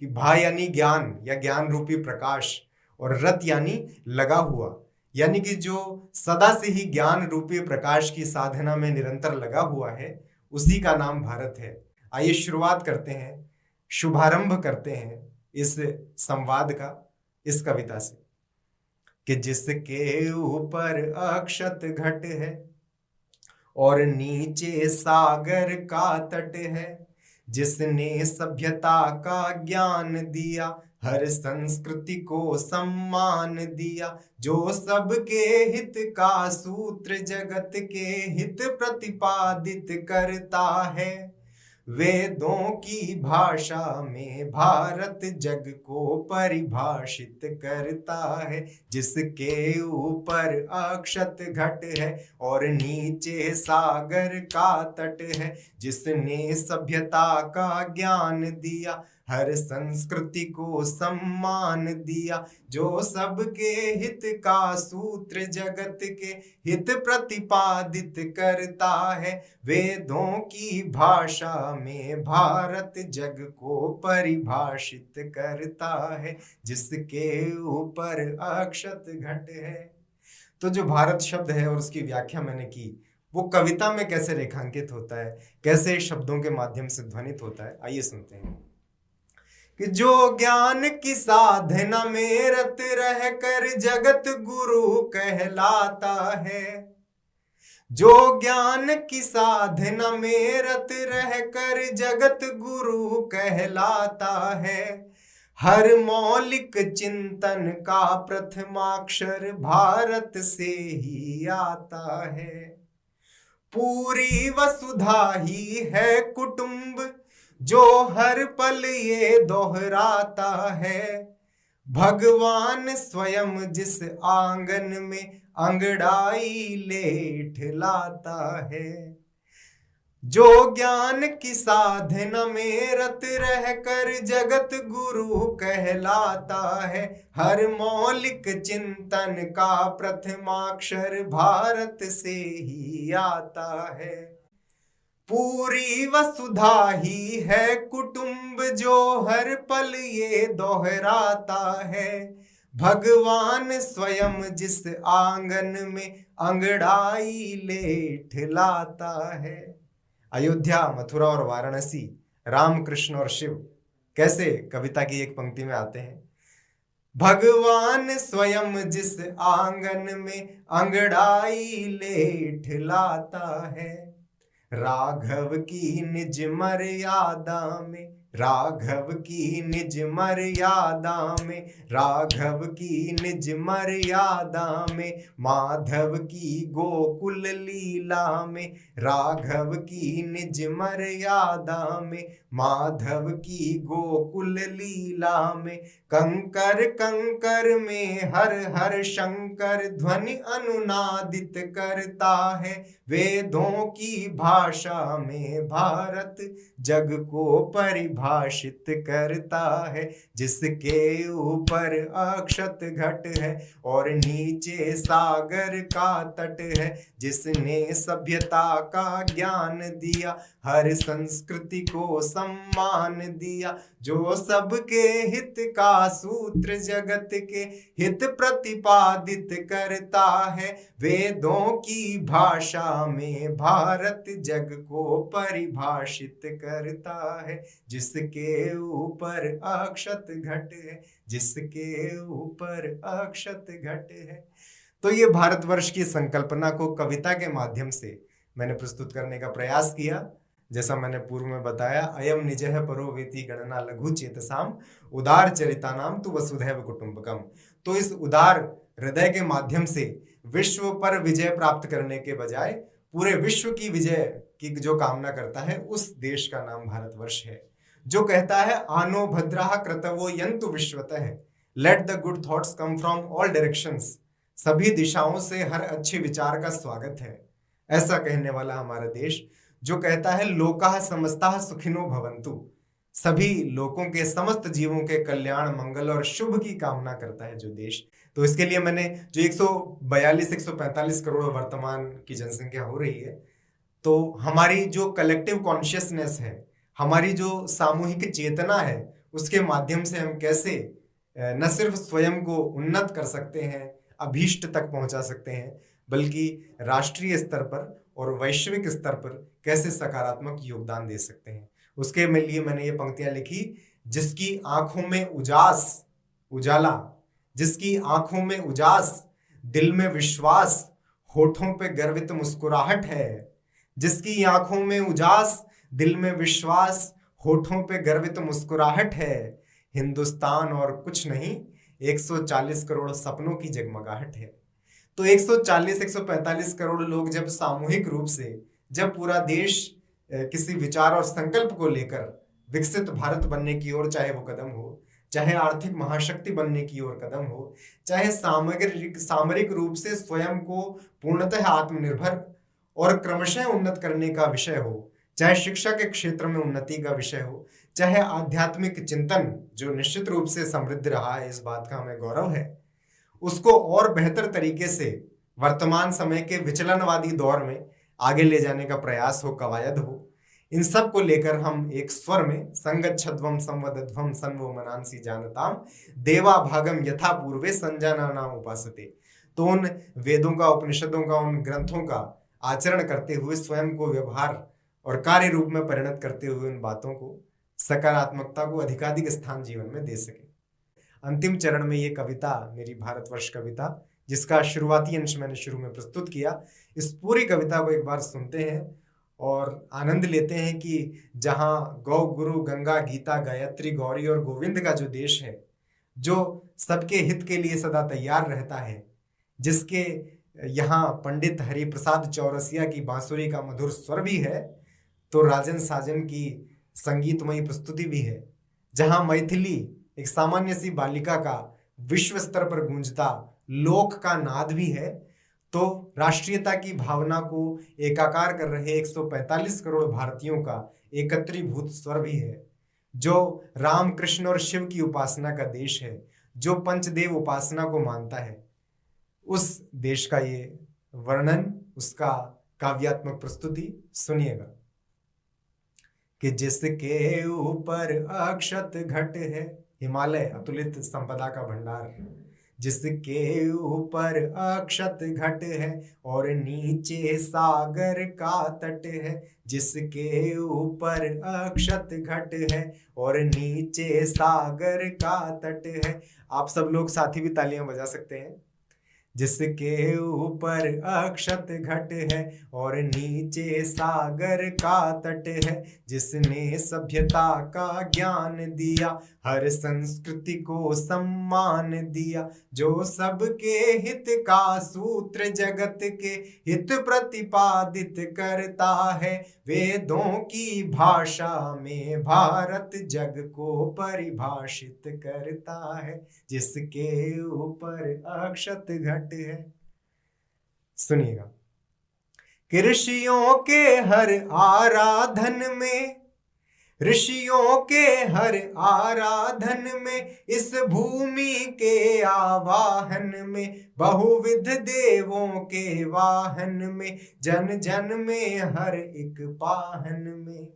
कि भा यानी ज्ञान या ज्ञान रूपी प्रकाश, और रत यानी लगा हुआ, यानी कि जो सदा से ही ज्ञान रूपी प्रकाश की साधना में निरंतर लगा हुआ है, उसी का नाम भारत है। आइए शुरुआत करते हैं, शुभारंभ करते हैं इस संवाद का इस कविता से कि जिसके ऊपर अक्षत घट है और नीचे सागर का तट है, जिसने सभ्यता का ज्ञान दिया, हर संस्कृति को सम्मान दिया, जो सबके हित का सूत्र जगत के हित प्रतिपादित करता है, वेदों की भाषा में भारत जग को परिभाषित करता है। जिसके ऊपर अक्षत घट है और नीचे सागर का तट है, जिसने सभ्यता का ज्ञान दिया, हर संस्कृति को सम्मान दिया, जो सबके हित का सूत्र जगत के हित प्रतिपादित करता है, वेदों की भाषा में भारत जग को परिभाषित करता है, जिसके ऊपर अक्षत घट है। तो जो भारत शब्द है और उसकी व्याख्या मैंने की, वो कविता में कैसे रेखांकित होता है, कैसे शब्दों के माध्यम से ध्वनित होता है, आइए सुनते हैं कि जो ज्ञान की साधना में रत रह कर जगत गुरु कहलाता है, जो ज्ञान की साधना में रत रह कर जगत गुरु कहलाता है, हर मौलिक चिंतन का प्रथमाक्षर भारत से ही आता है। पूरी वसुधा ही है कुटुंब जो हर पल ये दोहराता है, भगवान स्वयं जिस आंगन में अंगड़ाई लेट लाता है। जो ज्ञान की साधना में रत रह कर जगत गुरु कहलाता है, हर मौलिक चिंतन का प्रथमाक्षर भारत से ही आता है। पूरी वसुधा ही है कुटुंब जो हर पल ये दोहराता है, भगवान स्वयं जिस आंगन में अंगड़ाई लेट लाता है। अयोध्या, मथुरा और वाराणसी, राम कृष्ण और शिव कैसे कविता की एक पंक्ति में आते हैं। भगवान स्वयं जिस आंगन में अंगड़ाई लेट लाता है, राघव की निज मर्यादा में, राघव की निज मर्यादा में, राघव की निज मर्यादा में, माधव की गोकुल लीला में, राघव की निज मर्यादा में, माधव की गोकुल लीला में, कंकर कंकर में हर हर शंकर ध्वनि अनुनादित करता है, वेदों की भाषा में भारत जग को परिभाषित करता है, जिसके ऊपर अक्षत घट है और नीचे सागर का तट है, जिसने सभ्यता का ज्ञान दिया, हर संस्कृति को सम्मान दिया, जो सबके हित का सूत्र जगत के हित प्रतिपादित करता है, वेदों की भाषा में भारत जग को परिभाषित करता है, जिसके ऊपर अक्षत घट है, जिसके ऊपर अक्षत घट है। तो ये भारतवर्ष की संकल्पना को कविता के माध्यम से मैंने प्रस्तुत करने का प्रयास किया। जैसा मैंने पूर्व में बताया, अयम निजः परो वेति गणना लघु चेतसाम उदार चरितानाम तु वसुधैव कुटुंबकम। तो इस उदार हृदय के माध्यम से विश्व पर विजय प्राप्त करने के बजाय पूरे विश्व की विजय की जो कामना करता है, उस देश का नाम भारतवर्ष है, जो कहता है आनो भद्राः क्रतवो यन्तु विश्वतः, let the good thoughts come from all directions. सभी दिशाओं से हर अच्छे विचार का स्वागत है, ऐसा कहने वाला हमारा देश, जो कहता है लोकाः समस्ताः सुखिनो भवन्तु, सभी लोगों के समस्त जीवों के कल्याण, मंगल और शुभ की कामना करता है जो देश। तो इसके लिए मैंने जो 145 करोड़ वर्तमान की जनसंख्या हो रही है, तो हमारी जो कलेक्टिव कॉन्शियसनेस है, हमारी जो सामूहिक चेतना है, उसके माध्यम से हम कैसे न सिर्फ स्वयं को उन्नत कर सकते हैं, अभीष्ट तक पहुंचा सकते हैं, बल्कि राष्ट्रीय स्तर पर और वैश्विक स्तर पर कैसे सकारात्मक योगदान दे सकते हैं। उसके लिए मैंने ये पंक्तियां लिखी, जिसकी आंखों में उजाला, जिसकी आंखों में उजास, दिल में विश्वास, होठों पे गर्वित मुस्कुराहट है। जिसकी आंखों में उजास, दिल में विश्वास, होठों पे गर्वित मुस्कुराहट है। हिंदुस्तान और कुछ नहीं, 140 करोड़ सपनों की जगमगाहट है। तो 140-145 करोड़ लोग जब सामूहिक रूप से, जब पूरा देश किसी विचार और संकल्प को लेकर विकसित भारत बनने की ओर, चाहे वो कदम हो, चाहे आर्थिक महाशक्ति बनने की ओर कदम हो, चाहे सामरिक रूप से स्वयं को पूर्णतः आत्मनिर्भर और क्रमशः उन्नत करने का विषय हो, चाहे शिक्षा के क्षेत्र में उन्नति का विषय हो, चाहे आध्यात्मिक चिंतन जो निश्चित रूप से समृद्ध रहा है, इस बात का हमें गौरव है, उसको और बेहतर तरीके से वर्तमान समय के विचलनवादी दौर में आगे ले जाने का प्रयास हो, कवायद हो, इन सब को लेकर हम एक स्वर में संगच्छध्वम संवदध्वम सन्वो मनांसी जानताम देवा भागम यथा पूर्वे संजानाना उपासते। तो उन वेदों का, उपनिषदों का, उन ग्रंथों का आचरण करते हुए स्वयं को व्यवहार और कार्य रूप में परिणत करते हुए उन बातों को, सकारात्मकता को अधिकाधिक स्थान जीवन में दे सके। अंतिम चरण में ये कविता, मेरी भारतवर्ष कविता, जिसका शुरुआती अंश मैंने शुरू में प्रस्तुत किया, इस पूरी कविता को एक बार सुनते हैं और आनंद लेते हैं कि जहाँ गौ, गुरु, गंगा, गीता, गायत्री, गौरी और गोविंद का जो देश है, जो सबके हित के लिए सदा तैयार रहता है, जिसके यहाँ पंडित हरिप्रसाद चौरसिया की बांसुरी का मधुर स्वर भी है, तो राजन साजन की संगीतमयी प्रस्तुति भी है, जहाँ मैथिली एक सामान्य सी बालिका का विश्व स्तर पर गूंजता लोक का नाद भी है, तो राष्ट्रीयता की भावना को एकाकार कर रहे 145 करोड़ भारतीयों का एकत्रीभूत स्वर भी है, जो राम, कृष्ण और शिव की उपासना का देश है, जो पंचदेव उपासना को मानता है। उस देश का ये वर्णन, उसका काव्यात्मक प्रस्तुति सुनिएगा कि जिसके ऊपर अक्षत घट है, हिमालय अतुलित संपदा का भंडार, जिसके ऊपर अक्षत घट है और नीचे सागर का तट है, जिसके ऊपर अक्षत घट है और नीचे सागर का तट है। आप सब लोग साथी भी तालियां बजा सकते हैं। जिसके ऊपर अक्षत घट है और नीचे सागर का तट है, जिसने सभ्यता का ज्ञान दिया, हर संस्कृति को सम्मान दिया, जो सबके हित का सूत्र जगत के हित प्रतिपादित करता है, वेदों की भाषा में भारत जग को परिभाषित करता है, जिसके ऊपर अक्षत घट है। सुनिएगा कि ऋषियों के हर आराधन में, ऋषियों के हर आराधन में, इस भूमि के आवाहन में, बहुविध देवों के वाहन में, जन जन में हर एक पाहन में,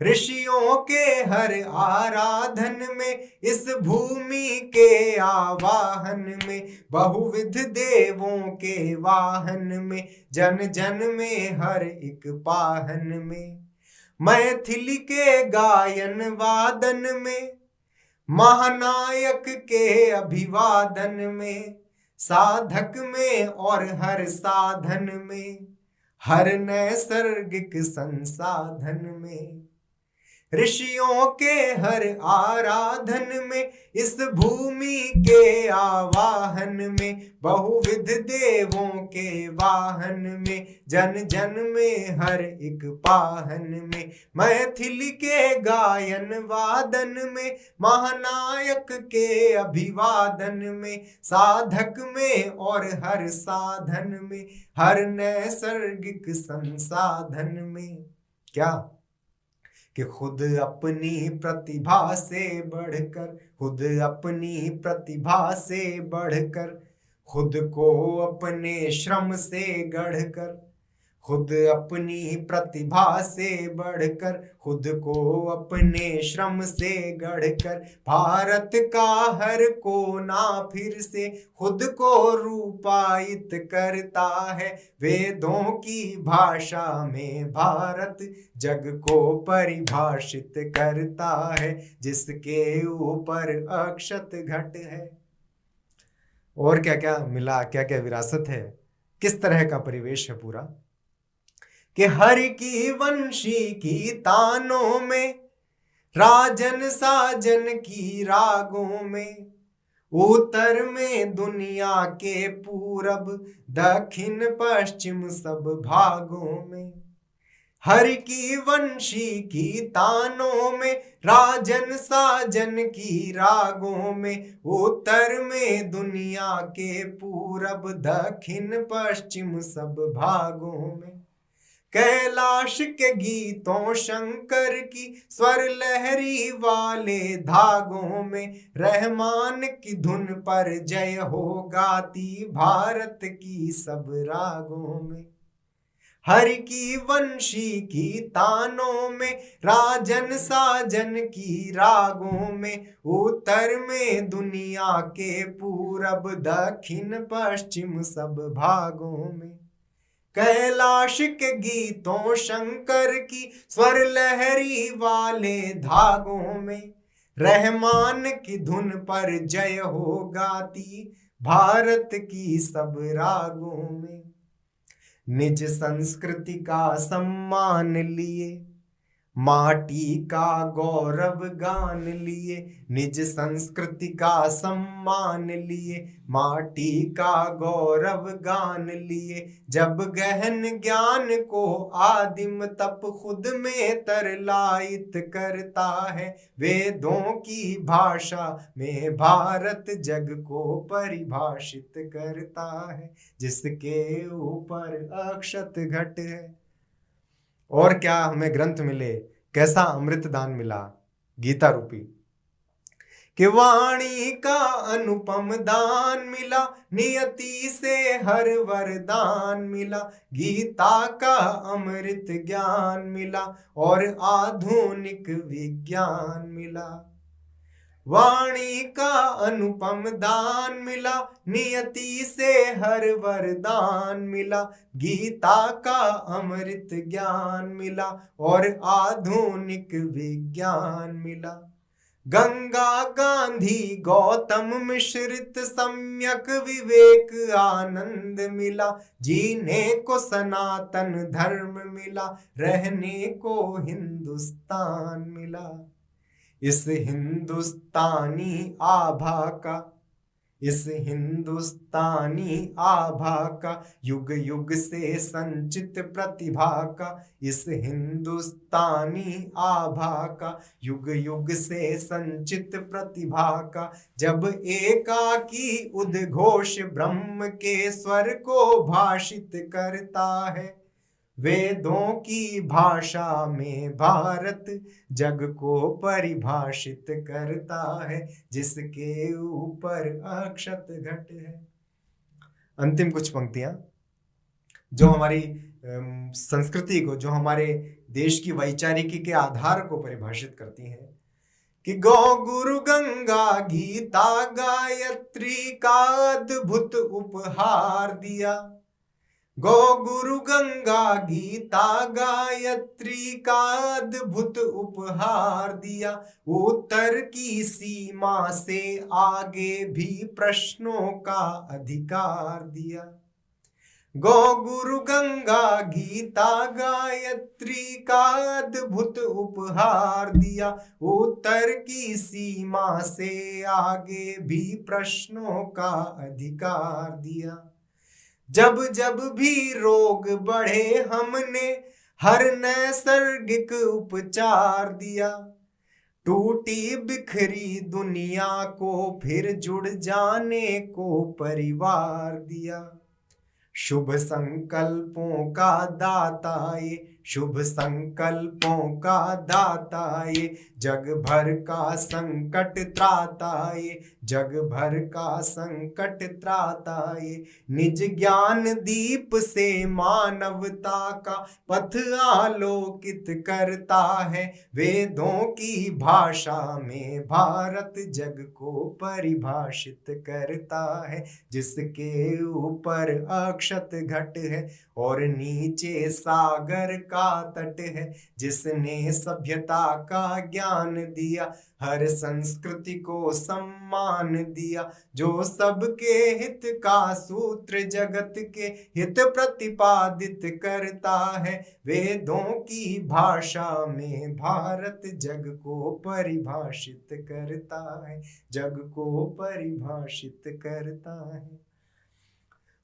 ऋषियों के हर आराधन में, इस भूमि के आवाहन में, बहुविध देवों के वाहन में, जन जन में हर एक पाहन में, मैथिली के गायन वादन में, महानायक के अभिवादन में, साधक में और हर साधन में, हर नैसर्गिक संसाधन में, ऋषियों के हर आराधन में, इस भूमि के आवाहन में, बहुविध देवों के वाहन में, जन जन में हर एक पाहन में, मैथिली के गायन वादन में, महानायक के अभिवादन में, साधक में और हर साधन में, हर नैसर्गिक संसाधन में। क्या कि खुद अपनी प्रतिभा से बढ़कर, खुद अपनी प्रतिभा से बढ़कर, खुद को अपने श्रम से गढ़कर, खुद अपनी प्रतिभा से बढ़कर, खुद को अपने श्रम से गढ़कर, भारत का हर कोना फिर से खुद को रूपायित करता है। वेदों की भाषा में भारत जग को परिभाषित करता है, जिसके ऊपर अक्षत घट है। और क्या क्या मिला, क्या क्या विरासत है, किस तरह का परिवेश है पूरा, कि हर की वंशी की तानों में, राजन साजन की रागों में, उत्तर में दुनिया के पूरब, दक्षिण पश्चिम सब भागों में। हर की वंशी की तानों में, राजन साजन की रागों में, उत्तर में दुनिया के पूरब, दक्षिण पश्चिम सब भागों में। कैलाश के गीतों शंकर की स्वर लहरी वाले धागों में, रहमान की धुन पर जय हो गाती भारत की सब रागों में। हर की वंशी की तानों में, राजन साजन की रागों में, उत्तर में दुनिया के पूरब, दक्षिण पश्चिम सब भागों में। कैलाश के गीतों शंकर की स्वर लहरी वाले धागों में, रहमान की धुन पर जय हो गाती भारत की सब रागों में। निज संस्कृति का सम्मान लिए, माटी का गौरव गान लिए, निज संस्कृति का सम्मान लिए, माटी का गौरव गान लिए। जब गहन ज्ञान को आदिम तप खुद में तरलायित करता है, वेदों की भाषा में भारत जग को परिभाषित करता है, जिसके ऊपर अक्षत घट है। और क्या हमें ग्रंथ मिले, कैसा अमृत दान मिला, गीता रूपी, कि वाणी का अनुपम दान मिला, नियति से हर वरदान मिला, गीता का अमृत ज्ञान मिला, और आधुनिक विज्ञान मिला। वाणी का अनुपम दान मिला, नियति से हर वरदान मिला, गीता का अमृत ज्ञान मिला, और आधुनिक विज्ञान मिला। गंगा गांधी गौतम मिश्रित सम्यक विवेक आनंद मिला, जीने को सनातन धर्म मिला, रहने को हिंदुस्तान मिला। इस हिंदुस्तानी आभा का, इस हिंदुस्तानी आभा का, युग युग से संचित प्रतिभा का, इस हिंदुस्तानी आभा का, युग युग से संचित प्रतिभा का, जब एकाकी उद्घोष ब्रह्म के स्वर को भाषित करता है, वेदों की भाषा में भारत जग को परिभाषित करता है, जिसके ऊपर अक्षत घट है। अंतिम कुछ पंक्तियां जो हमारी संस्कृति को, जो हमारे देश की वैचारिकी के आधार को परिभाषित करती हैं, कि गौ गुरु गंगा गीता गायत्री का अद्भुत उपहार दिया, गौ गुरु गंगा गीता गायत्री का अद्भुत उपहार दिया, उत्तर की सीमा से आगे भी प्रश्नों का अधिकार दिया। गौ गुरु गंगा गीता गायत्री का अद्भुत उपहार दिया, उत्तर की सीमा से आगे भी प्रश्नों का अधिकार दिया। जब जब भी रोग बढ़े हमने हर नैसर्गिक उपचार दिया, टूटी बिखरी दुनिया को फिर जुड़ जाने को परिवार दिया। शुभ संकल्पों का दाता ये शुभ संकल्पों का दाता ये, जग भर का संकट त्राता ये, जग भर का संकट त्राता ये। निज ज्ञान दीप से मानवता का पथ आलोकित करता है, वेदों की भाषा में भारत जग को परिभाषित करता है। जिसके ऊपर अक्षत घट है और नीचे सागर का तट है, जिसने सभ्यता का ज्ञान दिया, हर संस्कृति को सम्मान दिया, जो सबके हित का सूत्र जगत के हित प्रतिपादित करता है, वेदों की भाषा में भारत जग को परिभाषित करता है, जग को परिभाषित करता है।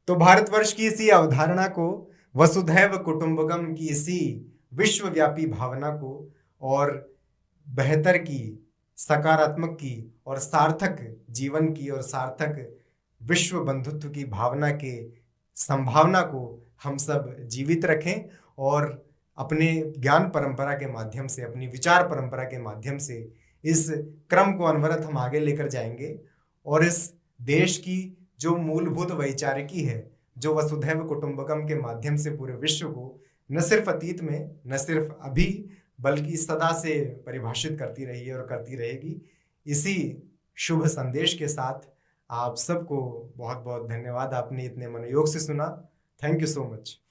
तो भारतवर्ष की इसी अवधारणा को, वसुधैव कुटुंबकम की इसी विश्वव्यापी भावना को और बेहतर की, सकारात्मक की और सार्थक जीवन की और सार्थक विश्व बंधुत्व की भावना के संभावना को हम सब जीवित रखें और अपने ज्ञान परंपरा के माध्यम से, अपनी विचार परंपरा के माध्यम से इस क्रम को अनवरत हम आगे लेकर जाएंगे और इस देश की जो मूलभूत वैचारिकी है, जो वसुधैव कुटुंबकम के माध्यम से पूरे विश्व को न सिर्फ अतीत में, न सिर्फ अभी, बल्कि सदा से परिभाषित करती रही है और करती रहेगी। इसी शुभ संदेश के साथ आप सबको बहुत बहुत धन्यवाद। आपने इतने मनोयोग से सुना। Thank you so much.